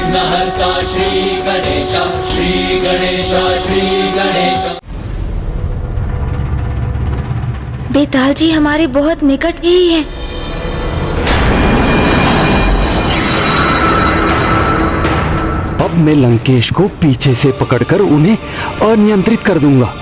विघ्नहर्ता श्री गणेश, श्री गणेश, श्री गणेश। बेताल जी हमारे बहुत निकट ही हैं। अब मैं लंकेश को पीछे से पकड़कर उन्हें अनियंत्रित कर दूंगा।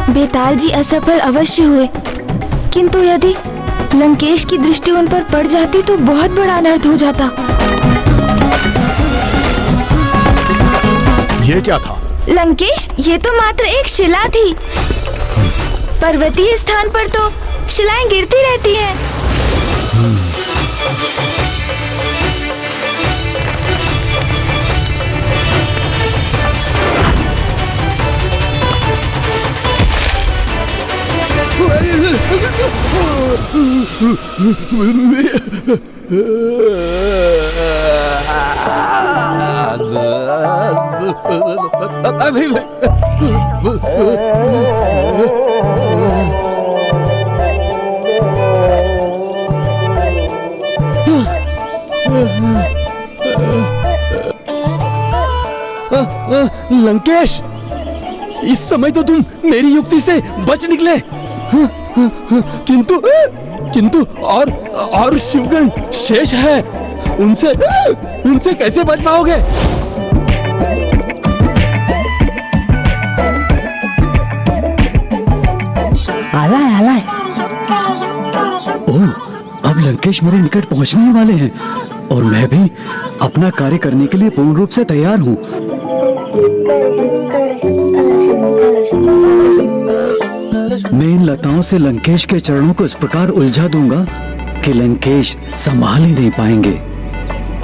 बेताल जी असफल अवश्य हुए, किंतु यदि लंकेश की दृष्टि उन पर पड़ जाती तो बहुत बड़ा अनर्थ हो जाता। ये क्या था? लंकेश, ये तो मात्र एक शिला थी। पर्वतीय स्थान पर तो शिलाएं गिरती रहती हैं। लंकेश, इस समय तो तुम मेरी युक्ति से बच निकले, किंतु और शिवगण शेष है, उनसे कैसे बच पाओगे? आलाय। ओह, अब लंकेश मेरे निकट पहुंचने ही वाले हैं और मैं भी अपना कार्य करने के लिए पूर्ण रूप से तैयार हूँ। मैं इन लताओं से लंकेश के चरणों को इस प्रकार उलझा दूंगा कि लंकेश संभाल ही नहीं पाएंगे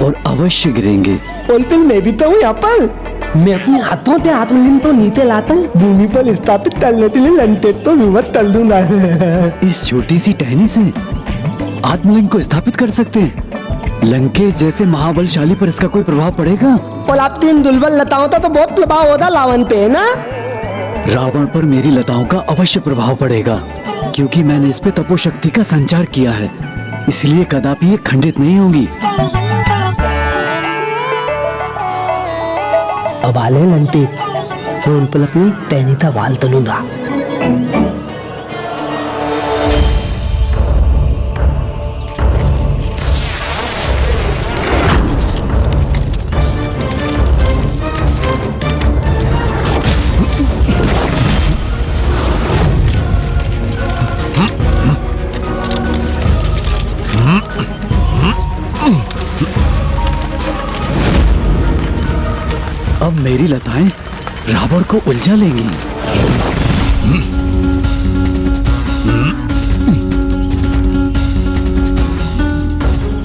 और अवश्य गिरेंगे। उल्पिल मैं भी तो हूँ यहाँ पर। मैं अपने हाथों से आत्मलिंग तो नीचे लाकर भूमि पर स्थापित करने के लिए लंकेश तो विमत कर दूंगा। इस छोटी सी टहनी से आत्मलिंग को स्थापित कर सकते हैं। लंकेश जैसे महाबलशाली पर इसका कोई प्रभाव पड़ेगा? और आप तीन दुर्बल लताओं का तो बहुत प्रभाव होगा रावण पे, है ना? रावण पर मेरी लताओं का अवश्य प्रभाव पड़ेगा, क्योंकि मैंने इस पे तपोशक्ति का संचार किया है, इसलिए कदापि ये खंडित नहीं होंगी। अब आले लंते, मैं उन पर अपनी टहनी का वाल तलूंगा। अब मेरी लताएं रावण को उलझा लेंगी।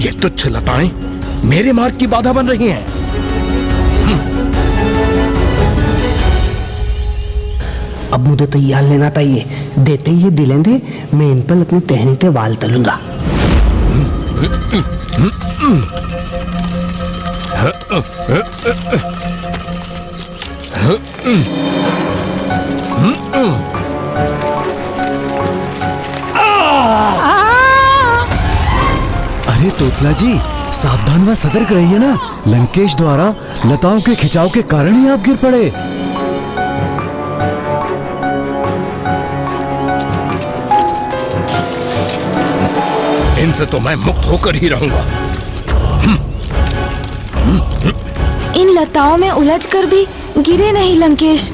ये तुच्छ लताएं मेरे मार्ग की बाधा बन रही हैं। अब मुझे तैयार लेना चाहिए। देते ही ये दिलेंदे, मैं इन पर अपनी टहनी से वाल तलूंगा। अरे तोतला जी, सावधान व सतर्क रहिए ना। लंकेश द्वारा लताओं के खिंचाव के कारण ही आप गिर पड़े। इनसे तो मैं मुक्त होकर ही रहूंगा। इन लताओं में उलझकर भी गिरे नहीं लंकेश।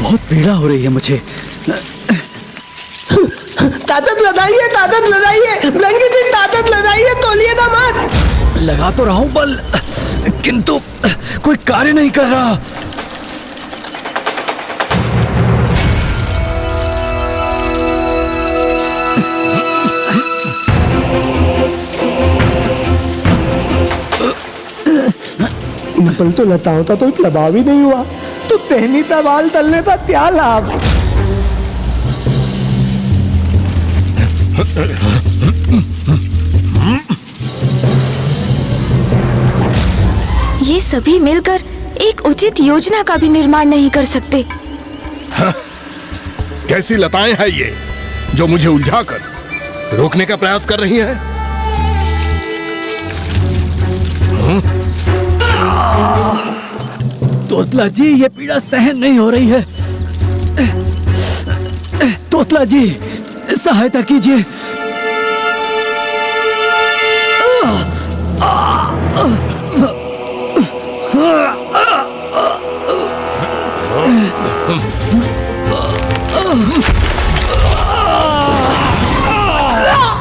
बहुत पीड़ा हो रही है मुझे। ताकत लगाइए, ताकत लगाइए, लंकेश जी ताकत लगाइए, तोलिए ना मत। लगा तो रहा हूं बल, किंतु कोई कार्य नहीं कर रहा। इन पल तो लताओं का तो प्रभाव ही नहीं हुआ, तो टहनी का बाल तलने का क्या लाभ। ये सभी मिलकर एक उचित योजना का भी निर्माण नहीं कर सकते। कैसी लताएं हैं ये जो मुझे उलझाकर रोकने का प्रयास कर रही हैं? तोतला जी, ये पीड़ा सहन नहीं हो रही है। तोतला जी, सहायता कीजिए।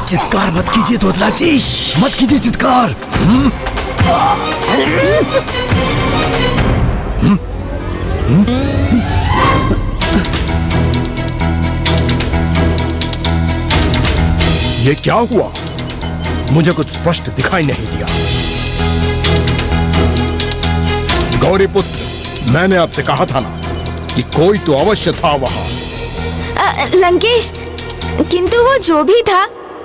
चित्कार मत कीजिए तोतला जी, मत कीजिए चित्कार। ये क्या हुआ? मुझे कुछ स्पष्ट दिखाई नहीं दिया। गौरी पुत्र, मैंने आपसे कहा था ना कि कोई तो अवश्य था वहां। लंकेश, किंतु वो जो भी था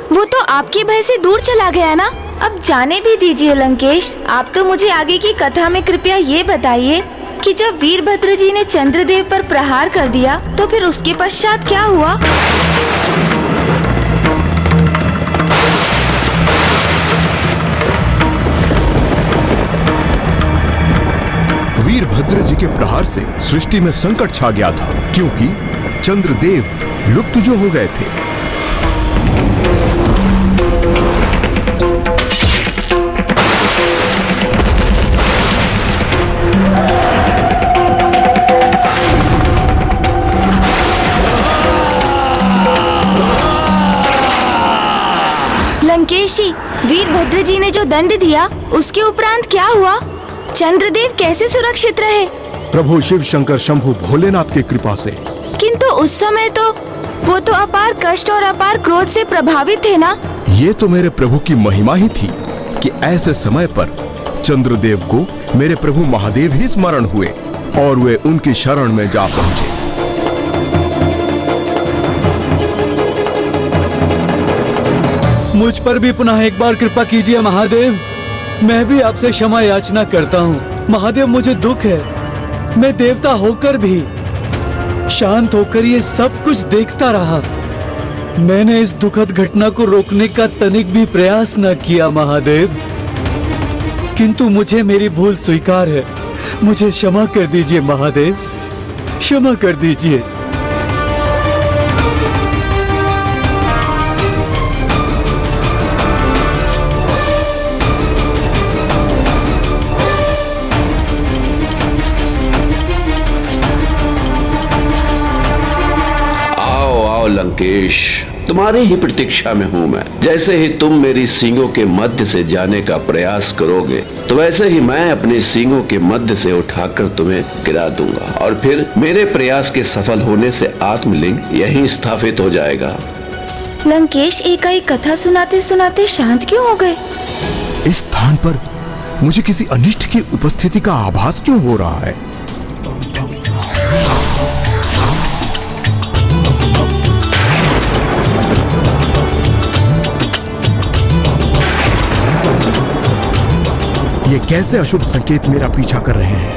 वो तो आपके भय से दूर चला गया ना। अब जाने भी दीजिए लंकेश। आप तो मुझे आगे की कथा में कृपया ये बताइए कि जब वीरभद्र जी ने चंद्रदेव पर प्रहार कर दिया तो फिर उसके पश्चात क्या हुआ? वीरभद्र जी के प्रहार से सृष्टि में संकट छा गया था, क्योंकि चंद्रदेव लुप्त जो हो गए थे। लंकेश जी, वीरभद्र जी ने जो दंड दिया उसके उपरांत क्या हुआ? चंद्रदेव कैसे सुरक्षित रहे? प्रभु शिव शंकर शंभु भोलेनाथ की कृपा से। किंतु उस समय तो वो तो अपार कष्ट और अपार क्रोध से प्रभावित थे ना। ये तो मेरे प्रभु की महिमा ही थी कि ऐसे समय पर चंद्रदेव को मेरे प्रभु महादेव ही स्मरण हुए और वे उनकी शरण में जा पहुंचे। मुझ पर भी पुनः एक बार कृपा कीजिए महादेव। मैं भी आपसे क्षमा याचना करता हूँ महादेव। मुझे दुख है, मैं देवता होकर भी शांत होकर ये सब कुछ देखता रहा। मैंने इस दुखद घटना को रोकने का तनिक भी प्रयास न किया महादेव, किंतु मुझे मेरी भूल स्वीकार है। मुझे क्षमा कर दीजिए महादेव, क्षमा कर दीजिए। लंकेश, तुम्हारी ही प्रतीक्षा में हूँ मैं। जैसे ही तुम मेरी सींगों के मध्य से जाने का प्रयास करोगे तो वैसे ही मैं अपनी सींगों के मध्य से उठाकर तुम्हें गिरा दूंगा और फिर मेरे प्रयास के सफल होने से आत्मलिंग यहीं स्थापित हो जाएगा। लंकेश एकाएक कथा सुनाते सुनाते शांत क्यों हो गए? इस स्थान पर मुझे किसी अनिष्ट की उपस्थिति का आभास क्यों हो रहा है? ये कैसे अशुभ संकेत मेरा पीछा कर रहे हैं?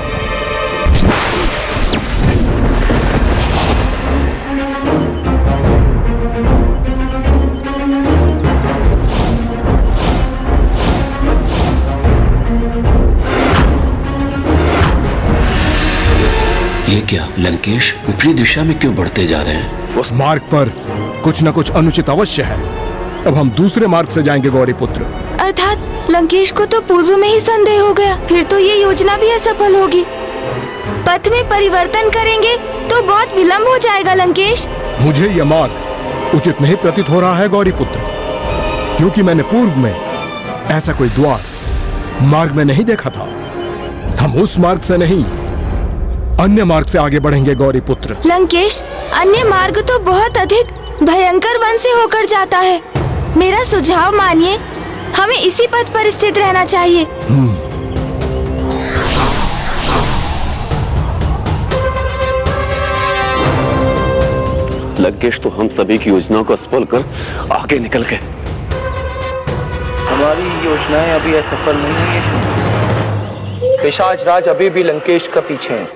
ये क्या लंकेश विपरीत दिशा में क्यों बढ़ते जा रहे हैं? उस मार्ग पर कुछ न कुछ अनुचित अवश्य है। अब हम दूसरे मार्ग से जाएंगे गौरी पुत्र। अर्थात लंकेश को तो पूर्व में ही संदेह हो गया, फिर तो ये योजना भी असफल होगी। पथ में परिवर्तन करेंगे तो बहुत विलंब हो जाएगा लंकेश। मुझे यह मार्ग उचित नहीं प्रतीत हो रहा है गौरी पुत्र, क्योंकि मैंने पूर्व में ऐसा कोई द्वार मार्ग में नहीं देखा था। हम उस मार्ग से नहीं अन्य मार्ग से आगे बढ़ेंगे गौरी पुत्र। लंकेश, अन्य मार्ग तो बहुत अधिक भयंकर वन से होकर जाता है। मेरा सुझाव मानिए, हमें इसी पथ पर स्थित रहना चाहिए। लंकेश तो हम सभी की योजनाओं को असफल कर आगे निकल गए। हमारी योजनाएं अभी असफल नहीं है। पिशाच राज अभी भी लंकेश का पीछे है।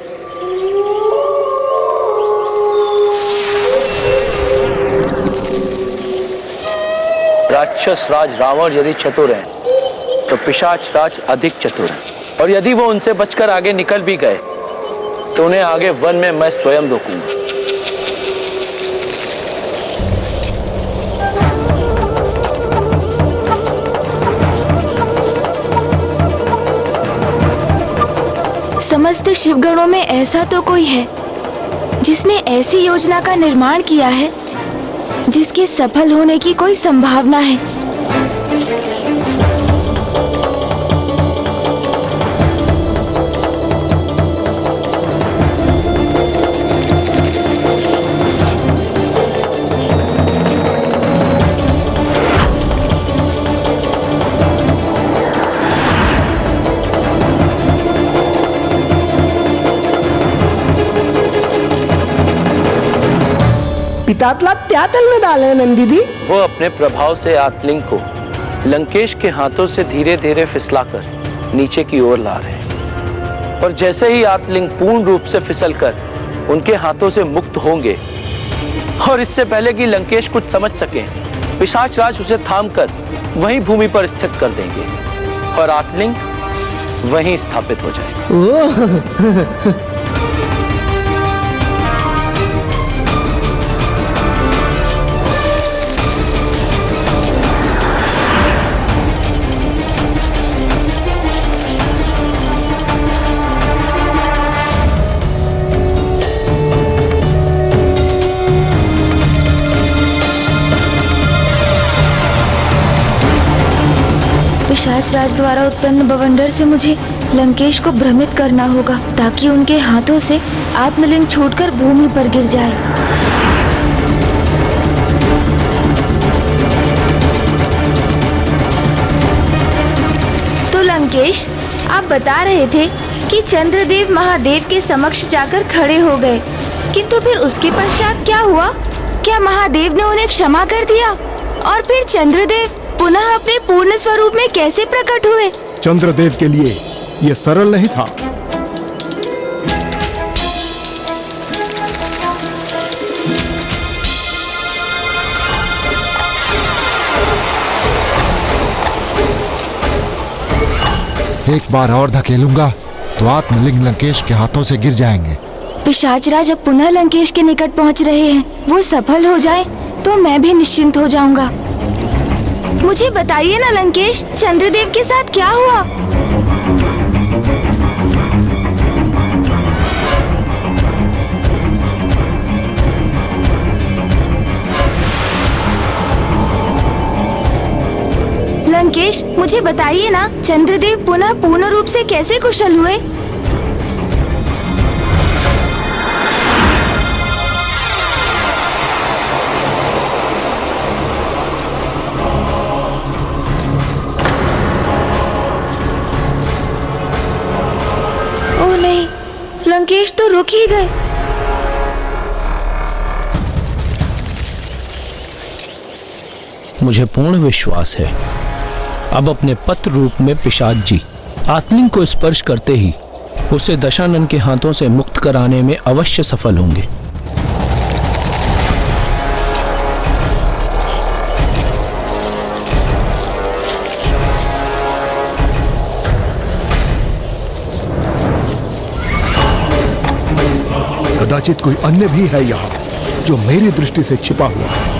राक्षस राज रावण यदि चतुर है तो पिशाच राज अधिक चतुर है, और यदि वो उनसे बचकर आगे निकल भी गए तो उन्हें आगे वन में मैं स्वयं रोकूंगा। समस्त शिवगणों में ऐसा तो कोई है जिसने ऐसी योजना का निर्माण किया है जिसके सफल होने की कोई संभावना है। पितातला त्या तल में डाले हैं नंदी दी। वो अपने प्रभाव से आतलिंग को लंकेश के हाथों से धीरे धीरे फिसलाकर नीचे की ओर ला रहे हैं, और जैसे ही आतलिंग पूर्ण रूप से फिसलकर उनके हाथों से मुक्त होंगे और इससे पहले कि लंकेश कुछ समझ सके, पिशाच राज उसे थामकर वहीं भूमि पर स्थित कर देंगे और आतलिंग वहीं स्थापित हो जाएगा। पिशाच राज द्वारा उत्पन्न बवंडर से मुझे लंकेश को भ्रमित करना होगा ताकि उनके हाथों से आत्मलिंग छूटकर भूमि पर गिर जाए। तो लंकेश, आप बता रहे थे कि चंद्रदेव महादेव के समक्ष जाकर खड़े हो गए, किंतु फिर उसके पश्चात क्या हुआ? क्या महादेव ने उन्हें क्षमा कर दिया और फिर चंद्रदेव पुनः अपने पूर्ण स्वरूप में कैसे प्रकट हुए? चंद्रदेव के लिए यह सरल नहीं था। एक बार और धकेलूंगा तो आत्मलिंग लंकेश के हाथों से गिर जाएंगे। पिशाच राज अब पुनः लंकेश के निकट पहुंच रहे हैं। वो सफल हो जाए तो मैं भी निश्चिंत हो जाऊंगा। मुझे बताइए ना लंकेश, चंद्रदेव के साथ क्या हुआ? लंकेश, मुझे बताइए ना, चंद्रदेव पुनः पूर्ण रूप से कैसे कुशल हुए? लंकेश तो रुक ही गए। मुझे पूर्ण विश्वास है अब अपने पत्र रूप में पिशाच जी आत्मलिंग को स्पर्श करते ही उसे दशानन के हाथों से मुक्त कराने में अवश्य सफल होंगे। कदाचित कोई अन्य भी है यहाँ जो मेरी दृष्टि से छिपा हुआ है।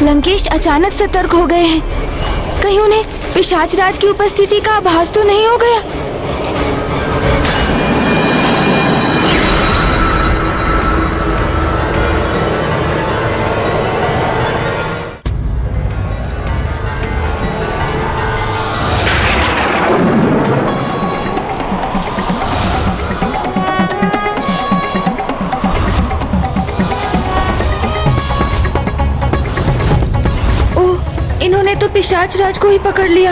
लंकेश अचानक सतर्क हो गए हैं। कहीं उन्हें पिशाच राज की उपस्थिति का आभास तो नहीं हो गया? इन्होंने तो पिशाच राज को ही पकड़ लिया।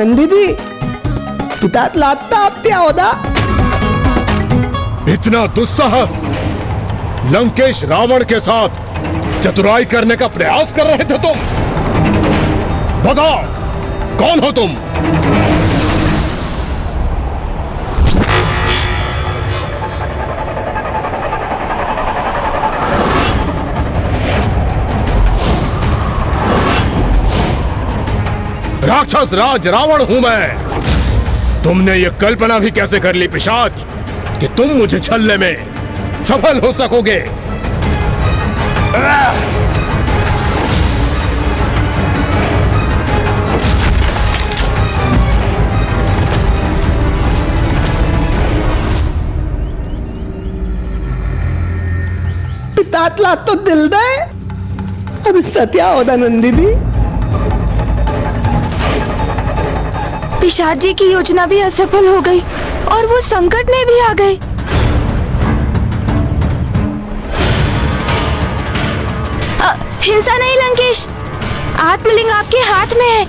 नंदीजी पितात लागता आप त्या होता इतना दुस्साहस लंकेश रावण के साथ चतुराई करने का प्रयास कर रहे थे तुम? बताओ कौन हो तुम? राक्षस राज रावण हूं मैं। तुमने ये कल्पना भी कैसे कर ली पिशाच कि तुम मुझे छलने में सफल हो सकोगे? पितात लाग तो दिल दे अभी सत्या होता नंदीजी। पिशाच जी की योजना भी असफल हो गई और वो संकट में भी आ गए। हिंसा नहीं लंकेश, आत्मलिंग आपके हाथ में है,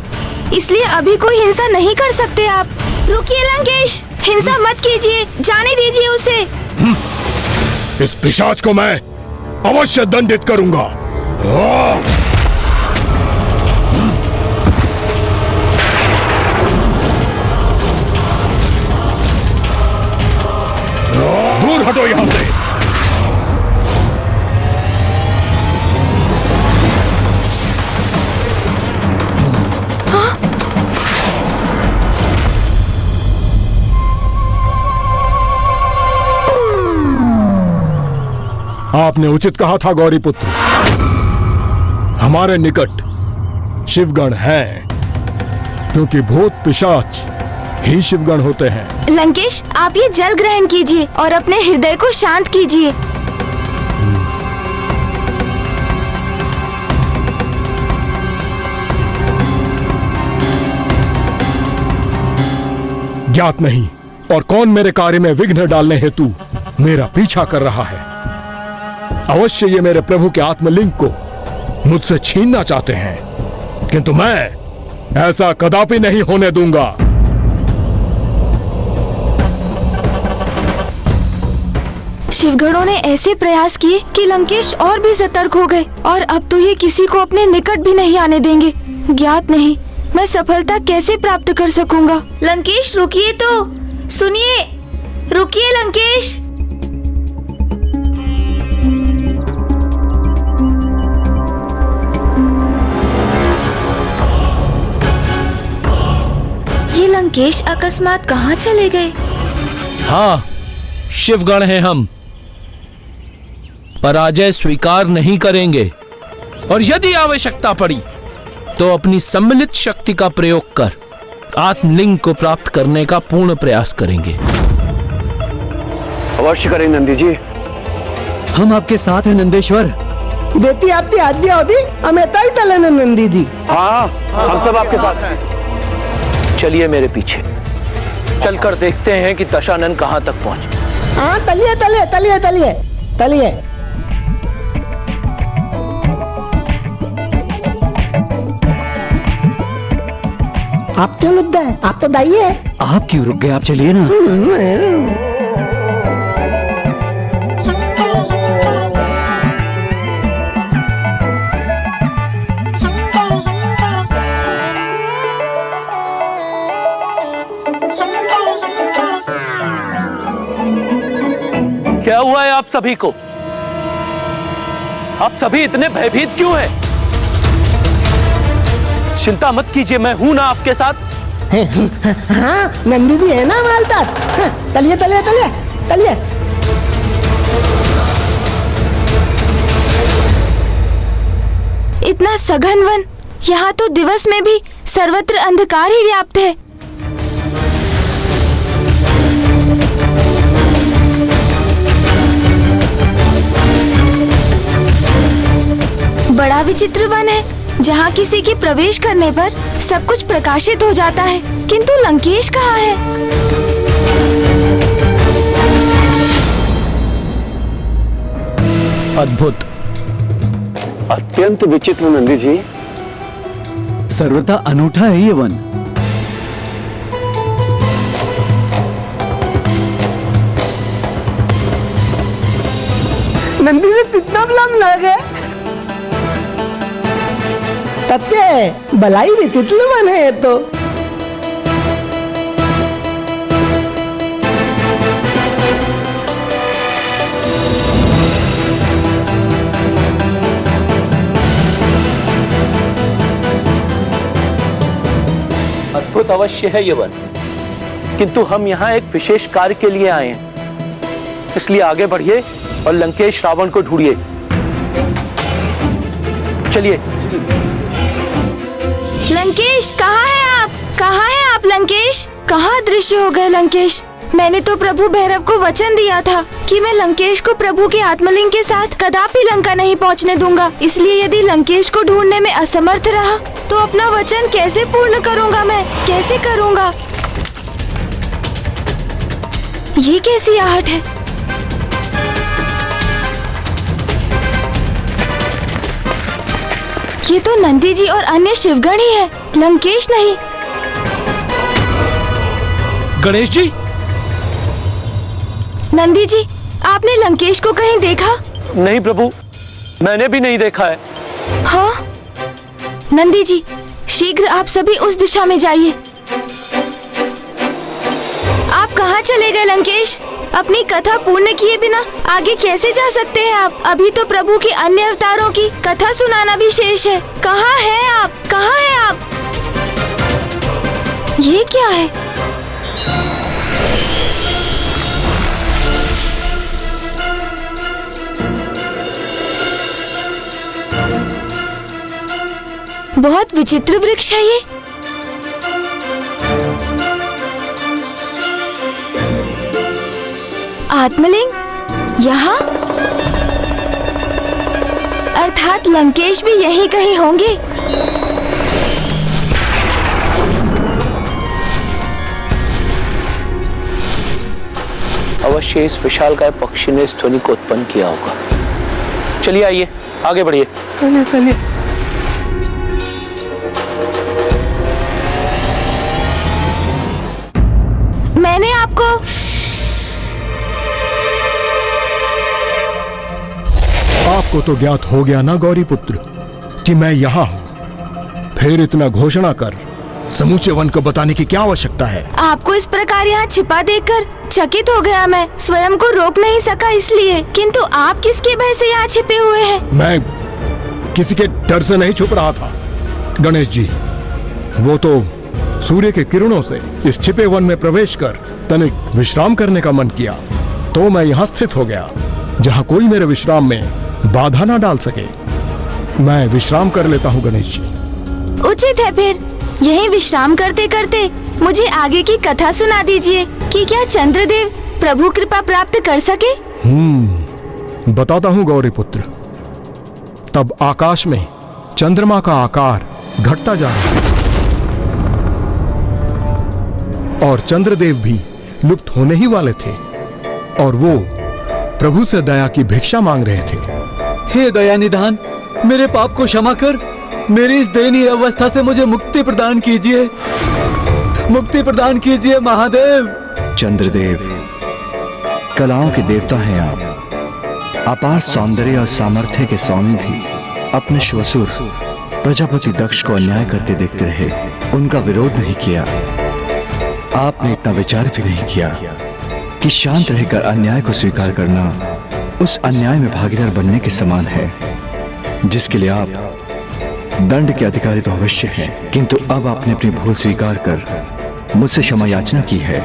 इसलिए अभी कोई हिंसा नहीं कर सकते आप। रुकिए लंकेश, हिंसा मत कीजिए, जाने दीजिए उसे। इस पिशाच को मैं अवश्य दंडित करूंगा। दूर हटो यहां से। आपने उचित कहा था गौरी पुत्र, हमारे निकट शिवगण हैं, क्योंकि भूत पिशाच ही शिवगण होते हैं। लंकेश, आप ये जल ग्रहण कीजिए और अपने हृदय को शांत कीजिए। ज्ञात नहीं और कौन मेरे कार्य में विघ्न डालने हेतु मेरा पीछा कर रहा है। अवश्य ये मेरे प्रभु के आत्मलिंग को मुझसे छीनना चाहते हैं, किंतु मैं ऐसा कदापि नहीं होने दूंगा। शिवगणों ने ऐसे प्रयास किए कि लंकेश और भी सतर्क हो गए और अब तो ये किसी को अपने निकट भी नहीं आने देंगे। ज्ञात नहीं मैं सफलता कैसे प्राप्त कर सकूंगा। लंकेश रुकिए तो, सुनिए, रुकिए लंकेश। ये लंकेश अकस्मात कहाँ चले गए? हाँ, शिवगण हैं हम, पराजय स्वीकार नहीं करेंगे और यदि आवश्यकता पड़ी तो अपनी सम्मिलित शक्ति का प्रयोग कर आत्मलिंग को प्राप्त करने का पूर्ण प्रयास करेंगे। अवश्य करेंगे नंदी जी। हम आपके साथ हैं नंदेश्वर। देती आपकी आज्ञा होती हमें तय तले नंदी जी। हाँ, हम सब आपके साथ हैं। चलिए मेरे पीछे, चलकर देखते हैं कि दशानन कहां तक पहुंचे। हाँ, तलिए तलिए तलिए तलिए तलिए। आप क्यों रुक गए? आप तो दाइए। आप क्यों रुक गए? आप चलिए ना। क्या हुआ है आप सभी को? आप सभी इतने भयभीत क्यों हैं? चिंता मत कीजिए, मैं हूं ना आपके साथ। हाँ, नंदी जी है ना मालदार। तलिए तलिए तलिए तलिए। इतना सघन वन, यहाँ तो दिवस में भी सर्वत्र अंधकार ही व्याप्त है। बड़ा विचित्र वन है, जहाँ किसी के प्रवेश करने पर सब कुछ प्रकाशित हो जाता है, किंतु लंकेश कहाँ है? अद्भुत, अत्यंत विचित्र नंदी जी। सर्वथा अनूठा है ये वन। नंदी से कितना बलम लगे तत्ते भलाई भी तितली बने है तो अद्भुत अवश्य है ये वन, किंतु हम यहाँ एक विशेष कार्य के लिए आए हैं, इसलिए आगे बढ़िए और लंकेश रावण को ढूंढिए। चलिए। लंकेश कहाँ है आप? कहाँ है आप लंकेश? कहाँ दृश्य हो गए लंकेश? मैंने तो प्रभु भैरव को वचन दिया था कि मैं लंकेश को प्रभु के आत्मलिंग के साथ कदापि लंका नहीं पहुँचने दूंगा। इसलिए यदि लंकेश को ढूंढने में असमर्थ रहा तो अपना वचन कैसे पूर्ण करूंगा? मैं कैसे करूंगा? ये कैसी आहट है? ये तो नंदी जी और अन्य शिवगण ही है, लंकेश नहीं। गणेश जी, नंदी जी, आपने लंकेश को कहीं देखा? नहीं प्रभु, मैंने भी नहीं देखा है। हाँ नंदी जी, शीघ्र आप सभी उस दिशा में जाइए। आप कहाँ चले गए लंकेश? अपनी कथा पूर्ण किए बिना आगे कैसे जा सकते हैं आप? अभी तो प्रभु के अन्य अवतारों की कथा सुनाना भी शेष है। कहाँ हैं आप? कहाँ हैं आप? ये क्या है? बहुत विचित्र वृक्ष है ये। आत्मलिंग यहाँ? अर्थात लंकेश भी यहीं कहीं होंगे। अवश्य इस विशालकाय पक्षी ने इस ध्वनि को उत्पन्न किया होगा। चलिए आइए, आगे बढ़िए। चलिए। मैंने आपको आपको तो ज्ञात हो गया ना गौरी पुत्र कि मैं यहाँ हूँ। फिर इतना घोषणा कर समूचे वन को बताने की क्या आवश्यकता है? आपको इस प्रकार यहाँ छिपा देखकर चकित हो गया। मैं स्वयं को रोक नहीं सका इसलिए। किंतु आप किसके भय से यहाँ छिपे हुए हैं? मैं किसी के डर से नहीं छुप रहा था गणेश जी। वो तो सूर्य के किरणों से इस छिपे वन में प्रवेश कर तनिक विश्राम करने का मन किया, तो मैं यहाँ स्थित हो गया जहाँ कोई मेरे विश्राम में बाधा ना डाल सके। मैं विश्राम कर लेता हूँ गणेश जी। उचित है, फिर यहीं विश्राम करते करते मुझे आगे की कथा सुना दीजिए कि क्या चंद्रदेव प्रभु कृपा प्राप्त कर सके। बताता हूँ गौरी पुत्र। तब आकाश में चंद्रमा का आकार घटता जा रहा है और चंद्रदेव भी लुप्त होने ही वाले थे और वो प्रभु से दया की भिक्षा मांग रहे थे। हे दया निधान, मेरे पाप को क्षमा कर मेरी इस दयनीय अवस्था से मुझे मुक्ति प्रदान कीजिए। मुक्ति प्रदान कीजिए महादेव। चंद्रदेव कलाओं के देवता हैं आप। अपार सौंदर्य और सामर्थ्य के स्वामी भी अपने श्वसुर प्रजापति दक्ष को अन्याय करते देखते रहे, उनका विरोध नहीं किया। आपने इतना विचार भी नहीं किया कि शांत रहकर अन्याय को स्वीकार करना उस अन्याय में भागीदार बनने के समान है जिसके लिए आप दंड के अधिकारी तो अवश्य हैं, किंतु अब आपने अपनी भूल स्वीकार कर मुझसे क्षमा याचना की है,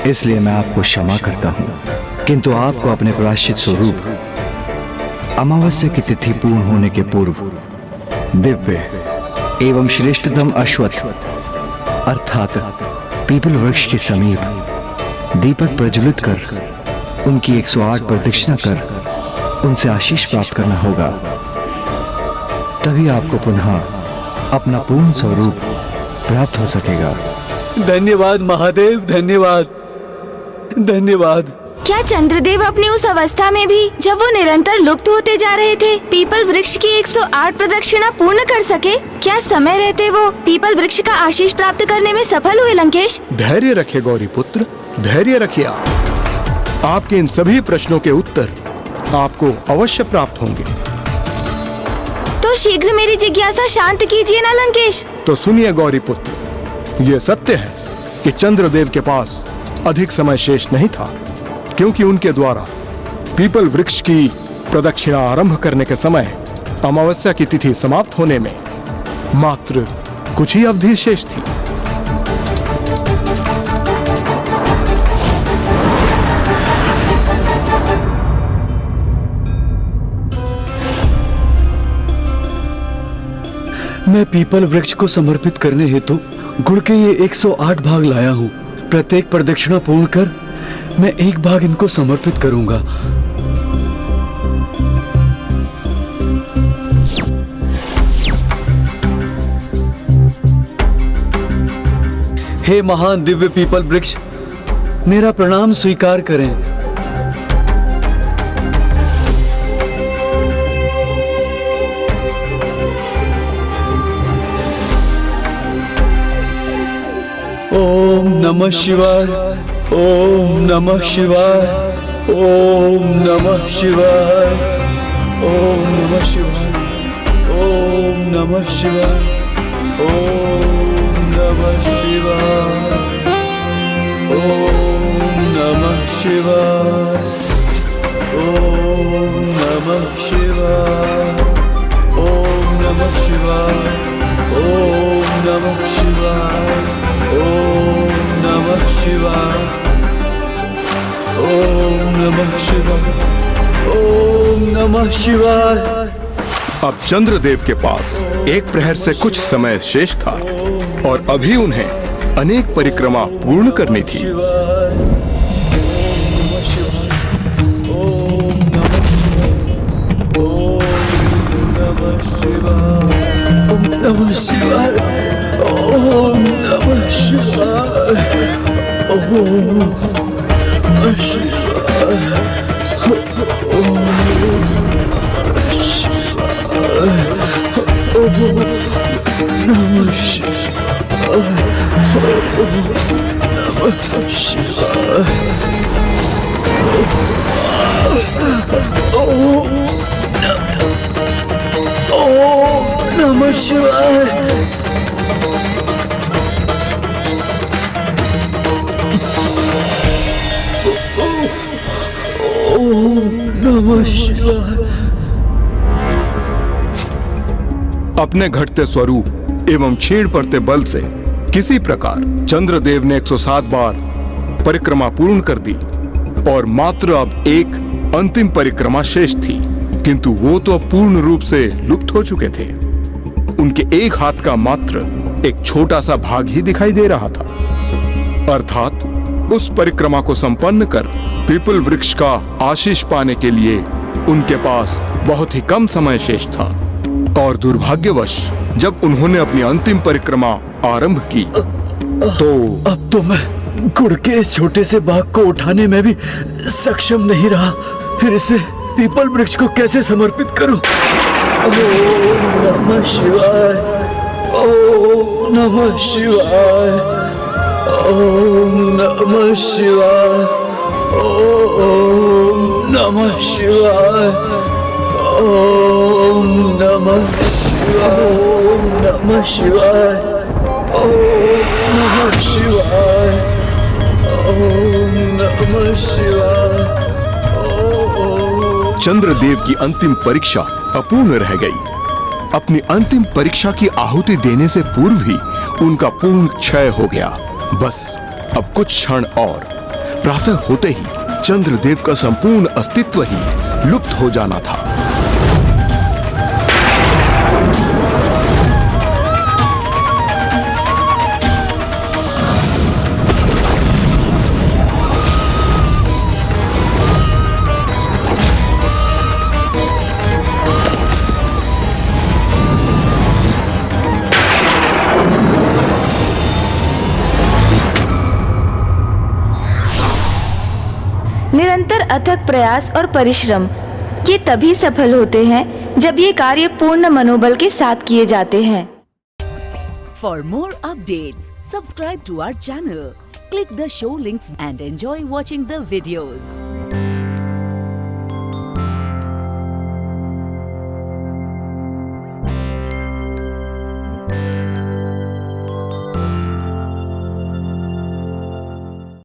इसलिए मैं आपको क्षमा करता हूं। किंतु आपको अपने प्रायश्चित स्वरूप अमावस्या की तिथि पूर्ण होने के पूर्व दिव्य एवं श्रेष्ठतम अश्वत्थ अर्थात पीपल वृक्ष के समीप दीपक प्रज्वलित कर उनकी 108 प्रदक्षिणा कर उनसे आशीष प्राप्त करना होगा, तभी आपको पुनः अपना पूर्ण स्वरूप प्राप्त हो सकेगा। धन्यवाद महादेव, धन्यवाद धन्यवाद। क्या चंद्रदेव अपनी उस अवस्था में भी, जब वो निरंतर लुप्त होते जा रहे थे, पीपल वृक्ष की 108 प्रदक्षिणा पूर्ण कर सके? क्या समय रहते वो पीपल वृक्ष का आशीष प्राप्त करने में सफल हुए लंकेश? धैर्य रखिए गौरी पुत्र, धैर्य रखिए। आपके इन सभी प्रश्नों के उत्तर आपको अवश्य प्राप्त होंगे। तो शीघ्र मेरी जिज्ञासा शांत कीजिए ना लंकेश। तो सुनिए गौरी पुत्र, ये सत्य है कि चंद्रदेव के पास अधिक समय शेष नहीं था, क्योंकि उनके द्वारा पीपल वृक्ष की प्रदक्षिणा आरंभ करने के समय अमावस्या की तिथि समाप्त होने में मात्र कुछ ही अवधि शेष थी। मैं पीपल वृक्ष को समर्पित करने हेतु गुड़ के ये 108 भाग लाया हूँ। प्रत्येक प्रदक्षिणा पूर्ण कर मैं एक भाग इनको समर्पित करूंगा। हे महान दिव्य पीपल वृक्ष, मेरा प्रणाम स्वीकार करें। ओम नमः शिवाय, ओम नमः शिवाय, ओम नमः शिवाय, ओम नमः शिवाय, ओम नमः शिवाय, ओम नमः शिवाय, ओम नमः शिवाय, ओम नमः शिवाय, ओम नमः शिवाय, ओम नमः शिवाय, ओम नमः शिवाय, ओम नमः शिवाय, ओम नमः शिवाय। अब चंद्रदेव के पास एक प्रहर से कुछ समय शेष था और अभी उन्हें अनेक परिक्रमा पूर्ण करनी थी। ओम नमः शिवाय, ओम नमः शिवाय, ओम नमः शिवाय, ओम नमः शिवाय, ओम नमः शिवाय। नमः शिवाय। अपने घटते स्वरूप एवं क्षीण पड़ते बल से किसी प्रकार चंद्रदेव ने 107 बार परिक्रमा पूर्ण कर दी और मात्र अब एक अंतिम परिक्रमा शेष थी, किंतु वो तो पूर्ण रूप से लुप्त हो चुके थे। उनके एक हाथ का मात्र एक छोटा सा भाग ही दिखाई दे रहा था। अर्थात उस परिक्रमा को संपन्न कर पीपल वृक्ष का आशीष पाने के लिए उनके पास बहुत ही कम समय शेष था। और दुर्भाग्यवश जब उन्होंने अपनी अंतिम परिक्रमा आरंभ की तो अब तो मैं गुड़ के इस छोटे से भाग को उठाने में भी सक्षम नहीं रहा। फिर इसे पीपल वृक्ष को कैसे समर्पित करूं? ओम नमः शिवाय, ओम नमः शिवाय, ओम नमः शिवाय, ओम नमः शिवाय, ओम नमः शिवाय, ओम नमः शिवाय, ओम नमः शिवाय, ओम नमः शिवाय। चंद्रदेव की अंतिम परीक्षा अपूर्ण रह गई। अपनी अंतिम परीक्षा की आहुति देने से पूर्व ही उनका पूर्ण क्षय हो गया। बस अब कुछ क्षण और, प्रातः होते ही चंद्रदेव का संपूर्ण अस्तित्व ही लुप्त हो जाना था। निरंतर अथक प्रयास और परिश्रम ये तभी सफल होते हैं जब ये कार्य पूर्ण मनोबल के साथ किए जाते हैं। For more updates, subscribe to our channel, click the show links and enjoy watching the videos.